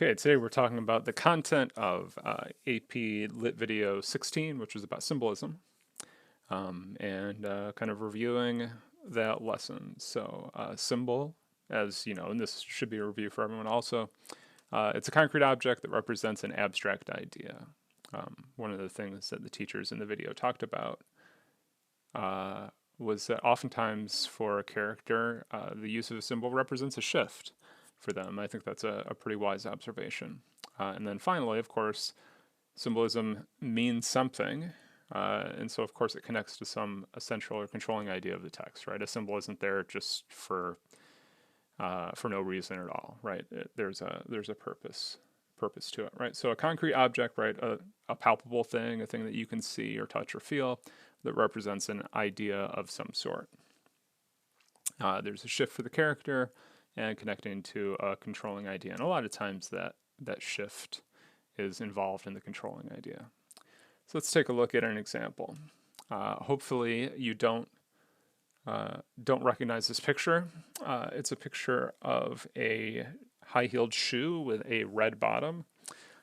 Okay, today we're talking about the content of AP Lit Video 16, which was about symbolism, and kind of reviewing that lesson. So, symbol, as you know, and this should be a review for everyone also, it's a concrete object that represents an abstract idea. One of the things that the teachers in the video talked about was that oftentimes for a character, the use of a symbol represents a shift for them. I think that's a pretty wise observation. And then finally, of course, symbolism means something. And so, of course, it connects to some essential or controlling idea of the text, right? A symbol isn't there just for no reason at all, right? There's a purpose to it, right? So a concrete object, right? A palpable thing, a thing that you can see or touch or feel that represents an idea of some sort. There's a shift for the character and connecting to a controlling idea. And a lot of times that shift is involved in the controlling idea. So let's take a look at an example. Hopefully you don't recognize this picture. It's a picture of a high-heeled shoe with a red bottom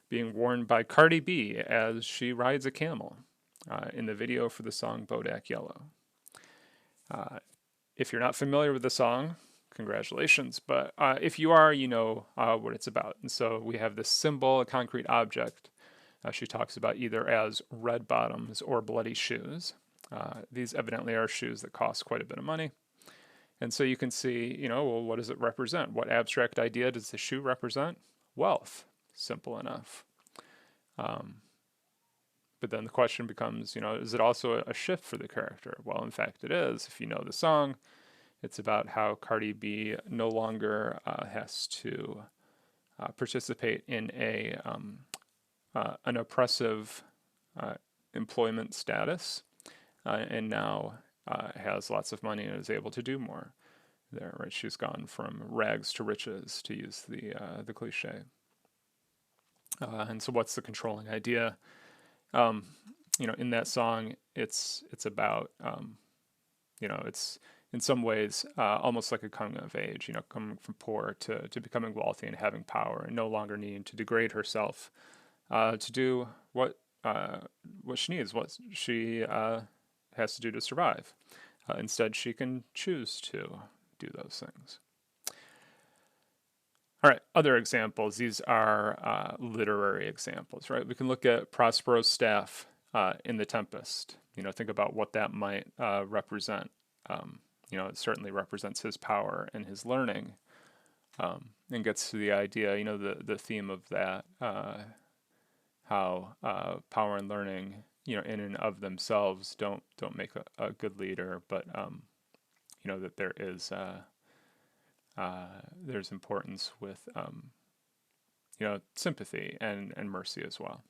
being worn by Cardi B as she rides a camel in the video for the song Bodak Yellow. If you're not familiar with the song, congratulations. But if you are, you know what it's about. And so we have this symbol, a concrete object. She talks about either as red bottoms or bloody shoes. These evidently are shoes that cost quite a bit of money. And so you can see, well, what does it represent? What abstract idea does the shoe represent? Wealth. Simple enough. But then the question becomes, is it also a shift for the character? Well, in fact, it is. If you know the song, it's about how Cardi B no longer has to participate in an oppressive employment status, and now has lots of money and is able to do more. There, right? She's gone from rags to riches, to use the cliche. And so, what's the controlling idea? In that song, it's about, it's in some ways almost like a coming of age, coming from poor to becoming wealthy and having power and no longer needing to degrade herself to do what she needs, what she has to do to survive. Instead, she can choose to do those things. All right, other examples. These are literary examples, right? We can look at Prospero's staff in The Tempest. Think about what that might represent. It certainly represents his power and his learning, and gets to the idea, the theme of that, how power and learning, in and of themselves don't make a good leader, but that there is there's importance with sympathy and mercy as well.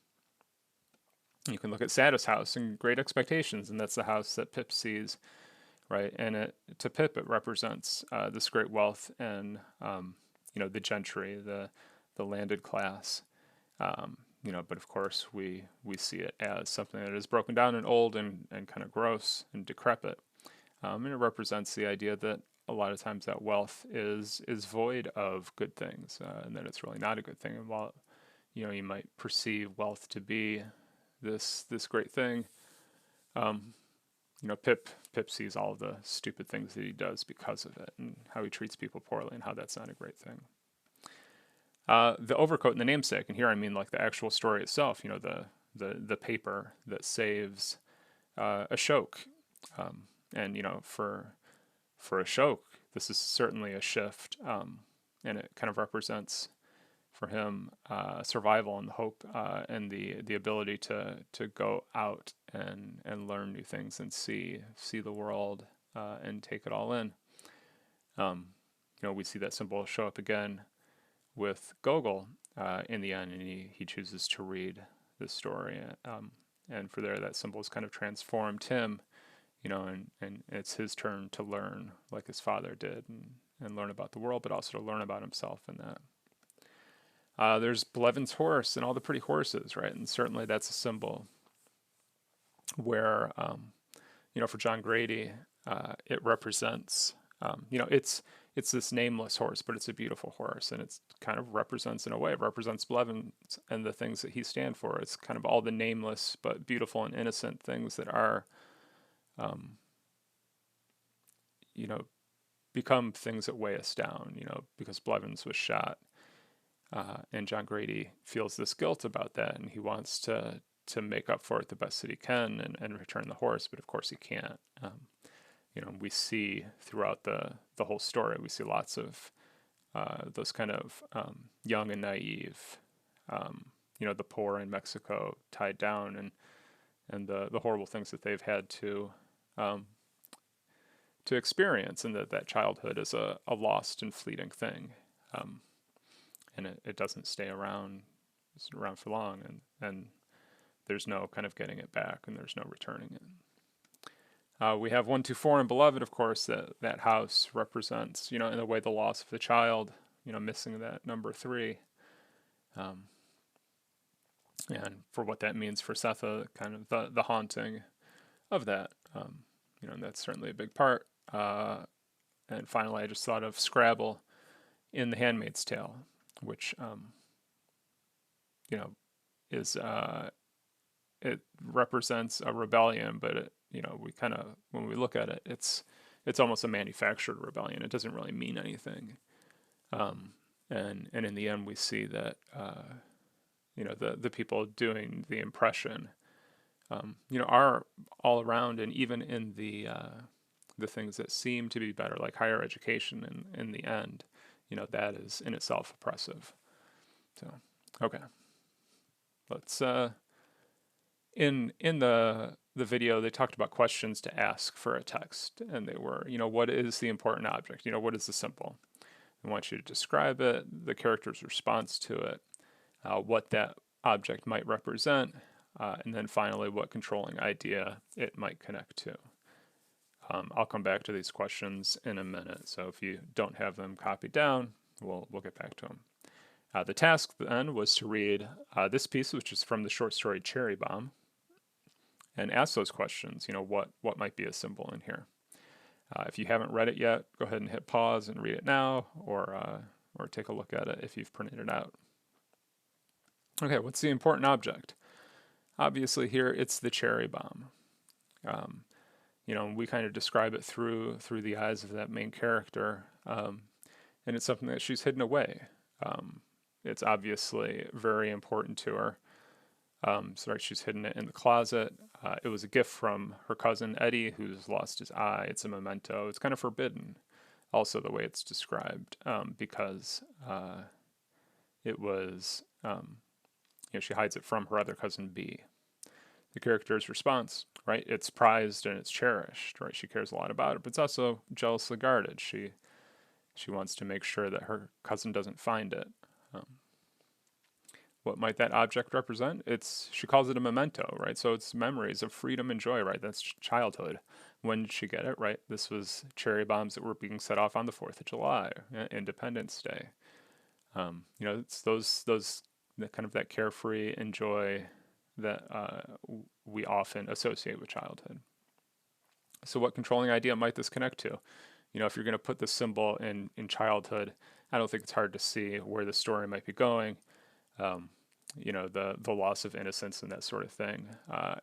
You can look at Satis house and Great Expectations, and that's the house that Pip sees, right? And to Pip, it represents this great wealth and the gentry, the landed class. But of course we see it as something that is broken down and old and kind of gross and decrepit. And it represents the idea that a lot of times that wealth is void of good things, and that it's really not a good thing. And while you might perceive wealth to be this great thing, Pip sees all the stupid things that he does because of it, and how he treats people poorly, and how that's not a great thing. The overcoat and the namesake, and here I mean like the actual story itself. The paper that saves Ashok, and for Ashok, this is certainly a shift, and it kind of represents for him survival and hope, and the ability to go out and learn new things and see the world and take it all in. We see that symbol show up again with Gogol in the end, and he chooses to read this story, and for there that symbol has kind of transformed him. And it's his turn to learn like his father did, and learn about the world, but also to learn about himself in that. There's Blevins' horse and all the pretty horses, right? And certainly that's a symbol where, for John Grady, it represents, it's this nameless horse, but it's a beautiful horse, and it's kind of represents, in a way, it represents Blevins and the things that he stand for. It's kind of all the nameless but beautiful and innocent things that are, um, you know, become things that weigh us down. You know, because Blevins was shot, and John Grady feels this guilt about that, and he wants to make up for it the best that he can and return the horse, but of course he can't. You know, we see throughout the whole story, we see lots of those kind of young and naive, you know, the poor in Mexico tied down, and the horrible things that they've had um, to experience, and that childhood is a lost and fleeting thing, and it doesn't stay around. It's around for long, and there's no kind of getting it back, and there's no returning it. We have 124 and Beloved, of course. That house represents, you know, in a way, the loss of the child. You know, missing that number 3, and for what that means for Setha, kind of the haunting of that. You know, and that's certainly a big part. And finally, I just thought of Scrabble in The Handmaid's Tale, which, you know, is it represents a rebellion, but it, you know, we kind of, when we look at it, it's almost a manufactured rebellion. It doesn't really mean anything. And in the end, we see that you know, the people doing the impression, you know, are all around, and even in the things that seem to be better, like higher education, in the end, you know, that is in itself oppressive. So, okay, let's in the video, they talked about questions to ask for a text, and they were, you know, what is the important object? You know, what is the symbol? I want you to describe it, the character's response to it, what that object might represent, and then finally what controlling idea it might connect to. I'll come back to these questions in a minute, so if you don't have them copied down, we'll get back to them. The task then was to read this piece, which is from the short story Cherry Bomb, and ask those questions. You know, what might be a symbol in here? If you haven't read it yet, go ahead and hit pause and read it now, or take a look at it if you've printed it out. Okay, what's the important object? Obviously here it's the cherry bomb. You know, we kind of describe it through the eyes of that main character, and it's something that she's hidden away. It's obviously very important to her. So she's hidden it in the closet. It was a gift from her cousin Eddie, who's lost his eye. It's a memento. It's kind of forbidden, also the way it's described, because it was, you know, she hides it from her other cousin B. The character's response, right? It's prized and it's cherished, right? She cares a lot about it, but it's also jealously guarded. She wants to make sure that her cousin doesn't find it. What might that object represent? She calls it a memento, right? So it's memories of freedom and joy, right? That's childhood. When did she get it, right? This was cherry bombs that were being set off on the 4th of July, Independence Day. You know, it's those kind of that carefree and joy that we often associate with childhood. So what controlling idea might this connect to? You know, if you're going to put this symbol in childhood, I don't think it's hard to see where the story might be going. You know, the loss of innocence and that sort of thing,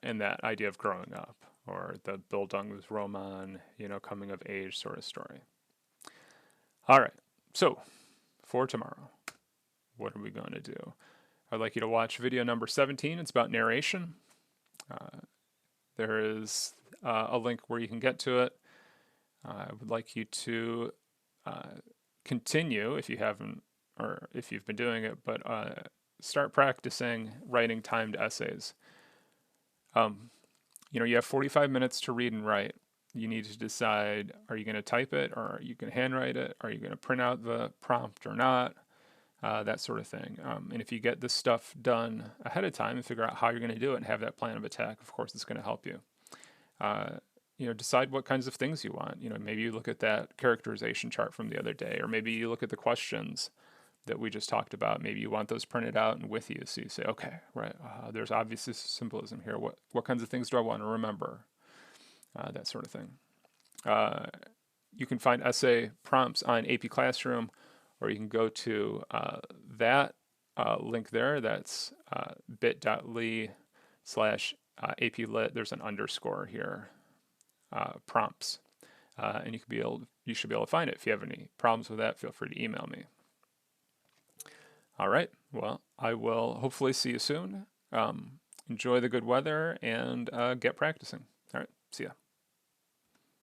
and that idea of growing up, or the Bildungsroman, you know, coming of age sort of story. All right, so for tomorrow, what are we going to do? I'd like you to watch video number 17. It's about narration. There is a link where you can get to it. I would like you to continue, if you haven't, or if you've been doing it, but start practicing writing timed essays. You know, you have 45 minutes to read and write. You need to decide, are you going to type it, or are you going to handwrite it? Are you going to print out the prompt or not? That sort of thing. And if you get this stuff done ahead of time and figure out how you're going to do it and have that plan of attack, of course, it's going to help you. You know, decide what kinds of things you want. You know, maybe you look at that characterization chart from the other day, or maybe you look at the questions that we just talked about. Maybe you want those printed out and with you, so you say, okay, right, there's obviously symbolism here. What kinds of things do I want to remember? That sort of thing. you can find essay prompts on AP Classroom, or you can go to that link there. That's bit.ly/AP Lit. There's an underscore here, prompts, and you should be able to find it. If you have any problems with that, feel free to email me. All right. Well, I will hopefully see you soon. Enjoy the good weather and get practicing. All right. See ya.